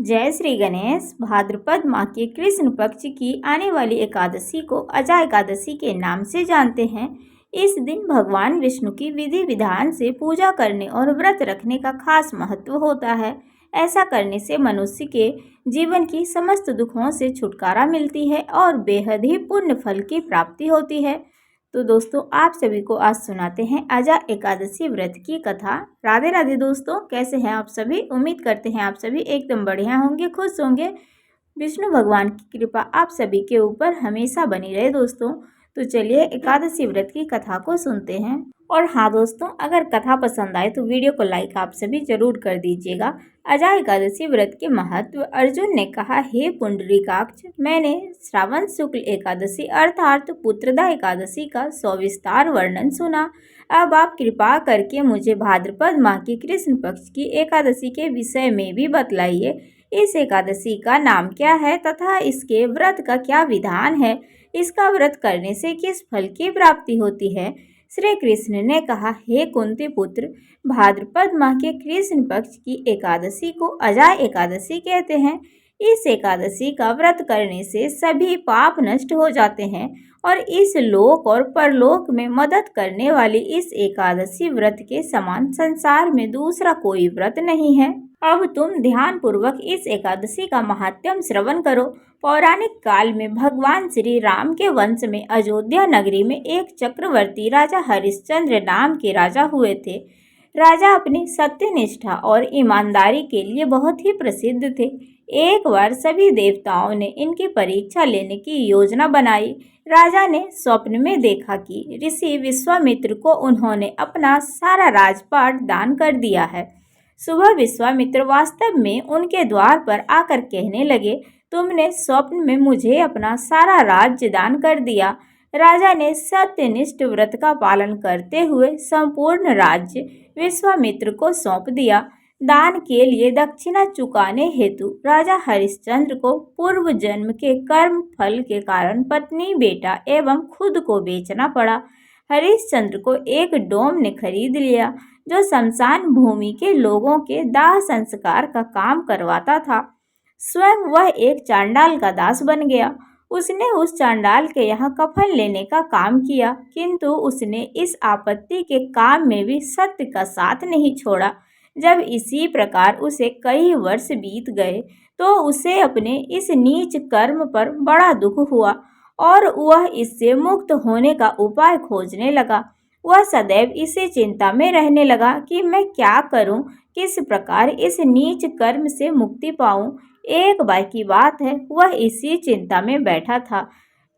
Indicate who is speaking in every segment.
Speaker 1: जय श्री गणेश। भाद्रपद माह के कृष्ण पक्ष की आने वाली एकादशी को अजा एकादशी के नाम से जानते हैं। इस दिन भगवान विष्णु की विधि विधान से पूजा करने और व्रत रखने का खास महत्व होता है। ऐसा करने से मनुष्य के जीवन की समस्त दुखों से छुटकारा मिलती है और बेहद ही पुण्य फल की प्राप्ति होती है। तो दोस्तों, आप सभी को आज सुनाते हैं अजा एकादशी व्रत की कथा। राधे राधे दोस्तों, कैसे हैं आप सभी? उम्मीद करते हैं आप सभी एकदम बढ़िया होंगे, खुश होंगे। विष्णु भगवान की कृपा आप सभी के ऊपर हमेशा बनी रहे दोस्तों। तो चलिए एकादशी व्रत की कथा को सुनते हैं। और हाँ दोस्तों, अगर कथा पसंद आए तो वीडियो को लाइक आप सभी जरूर कर दीजिएगा। अजा एकादशी व्रत के महत्व। अर्जुन ने कहा, हे पुंडरीकाक्ष, मैंने श्रावण शुक्ल एकादशी अर्थात पुत्रदा एकादशी का सविस्तार वर्णन सुना। अब आप कृपा करके मुझे भाद्रपद माह की कृष्ण पक्ष की एकादशी के विषय में भी बतलाइए। इस एकादशी का नाम क्या है तथा इसके व्रत का क्या विधान है? इसका व्रत करने से किस फल की प्राप्ति होती है? श्री कृष्ण ने कहा, हे कुंती पुत्र, भाद्रपद माह के कृष्ण पक्ष की एकादशी को अजा एकादशी कहते हैं। इस एकादशी का व्रत करने से सभी पाप नष्ट हो जाते हैं और इस लोक और परलोक में मदद करने वाली इस एकादशी व्रत के समान संसार में दूसरा कोई व्रत नहीं है। अब तुम ध्यान पूर्वक इस एकादशी का महात्म्य श्रवण करो। पौराणिक काल में भगवान श्री राम के वंश में अयोध्या नगरी में एक चक्रवर्ती राजा हरिश्चंद्र नाम के राजा हुए थे। राजा अपनी सत्यनिष्ठा और ईमानदारी के लिए बहुत ही प्रसिद्ध थे। एक बार सभी देवताओं ने इनकी परीक्षा लेने की योजना बनाई। राजा ने स्वप्न में देखा कि ऋषि विश्वामित्र को उन्होंने अपना सारा राजपाट दान कर दिया है। सुबह विश्वामित्र वास्तव में उनके द्वार पर आकर कहने लगे, तुमने स्वप्न में मुझे अपना सारा राज्य दान कर दिया। राजा ने सत्यनिष्ठ व्रत का पालन करते हुए संपूर्ण राज्य विश्वामित्र को सौंप दिया। दान के लिए दक्षिणा चुकाने हेतु राजा हरिश्चंद्र को पूर्व जन्म के कर्म फल के कारण पत्नी, बेटा एवं खुद को बेचना पड़ा। हरिश्चंद्र को एक डोम ने खरीद लिया जो शमशान भूमि के लोगों के दाह संस्कार का काम करवाता था। स्वयं वह एक चांडाल का दास बन गया। उसने उस चांडाल के यहाँ कफन लेने का काम किया, किंतु उसने इस आपत्ति के काम में भी सत्य का साथ नहीं छोड़ा। जब इसी प्रकार उसे कई वर्ष बीत गए तो उसे अपने इस नीच कर्म पर बड़ा दुख हुआ और वह इससे मुक्त होने का उपाय खोजने लगा। वह सदैव इसी चिंता में रहने लगा कि मैं क्या करूं, किस प्रकार इस नीच कर्म से मुक्ति पाऊं। एक बार की बात है, वह इसी चिंता में बैठा था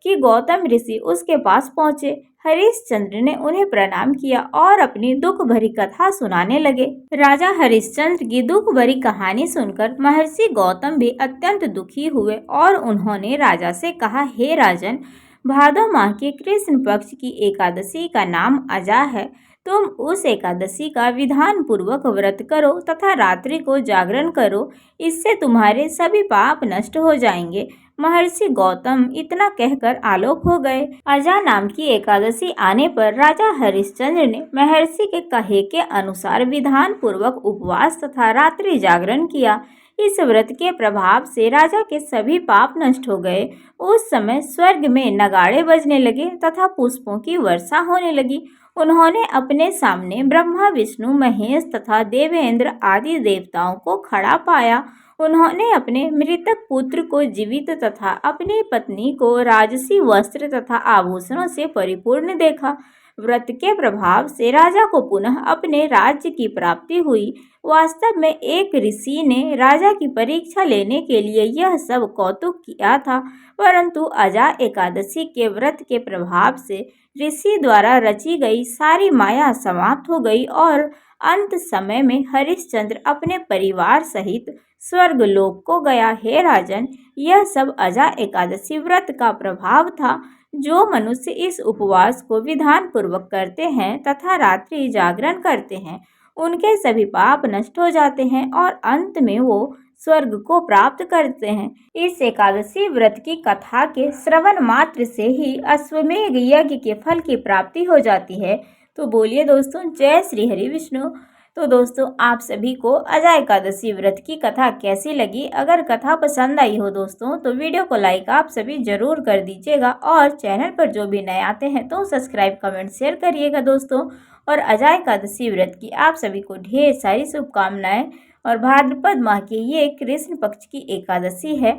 Speaker 1: कि गौतम ऋषि उसके पास पहुंचे। हरिश्चंद्र ने उन्हें प्रणाम किया और अपनी दुख भरी कथा सुनाने लगे। राजा हरिश्चंद्र की दुख भरी कहानी सुनकर महर्षि गौतम भी अत्यंत दुखी हुए और उन्होंने राजा से कहा, हे राजन, भादो माह के कृष्ण पक्ष की एकादशी का नाम अजा है। तुम उस एकादशी का विधान पूर्वक व्रत करो तथा रात्रि को जागरण करो, इससे तुम्हारे सभी पाप नष्ट हो जाएंगे। महर्षि गौतम इतना कहकर आलोक हो गए। अजा नाम की एकादशी आने पर राजा हरिश्चंद्र ने महर्षि के कहे के अनुसार विधान पूर्वक उपवास तथा रात्रि जागरण किया। इस व्रत के प्रभाव से राजा के सभी पाप नष्ट हो गए। उस समय स्वर्ग में नगाड़े बजने लगे तथा पुष्पों की वर्षा होने लगी। उन्होंने अपने सामने ब्रह्मा, विष्णु, महेश तथा देवेंद्र आदि देवताओं को खड़ा पाया। उन्होंने अपने मृतक पुत्र को जीवित तथा अपनी पत्नी को राजसी वस्त्र तथा आभूषणों से परिपूर्ण देखा। व्रत के प्रभाव से राजा को पुनः अपने राज्य की प्राप्ति हुई। वास्तव में एक ऋषि ने राजा की परीक्षा लेने के लिए यह सब कौतुक किया था, परंतु अजा एकादशी के व्रत के प्रभाव से ऋषि द्वारा रची गई सारी माया समाप्त हो गई और अंत समय में हरिश्चंद्र अपने परिवार सहित स्वर्गलोक को गया। हे राजन, यह सब अजा एकादशी व्रत का प्रभाव था। जो मनुष्य इस उपवास को विधान पूर्वक करते हैं तथा रात्रि जागरण करते हैं, उनके सभी पाप नष्ट हो जाते हैं और अंत में वो स्वर्ग को प्राप्त करते हैं। इस एकादशी व्रत की कथा के श्रवण मात्र से ही अश्वमेध यज्ञ के फल की प्राप्ति हो जाती है। तो बोलिए दोस्तों, जय श्री हरि विष्णु। तो दोस्तों आप सभी को अजय एकादशी व्रत की कथा कैसी लगी? अगर कथा पसंद आई हो दोस्तों तो वीडियो को लाइक आप सभी जरूर कर दीजिएगा और चैनल पर जो भी नए आते हैं तो सब्सक्राइब कमेंट शेयर करिएगा दोस्तों। और अजय एकादशी व्रत की आप सभी को ढेर सारी शुभकामनाएं। और भाद्रपद माह की ये कृष्ण पक्ष की एकादशी है।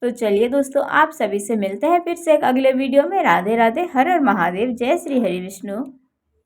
Speaker 1: तो चलिए दोस्तों आप सभी से मिलते हैं फिर से एक अगले वीडियो में। राधे राधे, हर हर महादेव, जय श्री हरि विष्णु।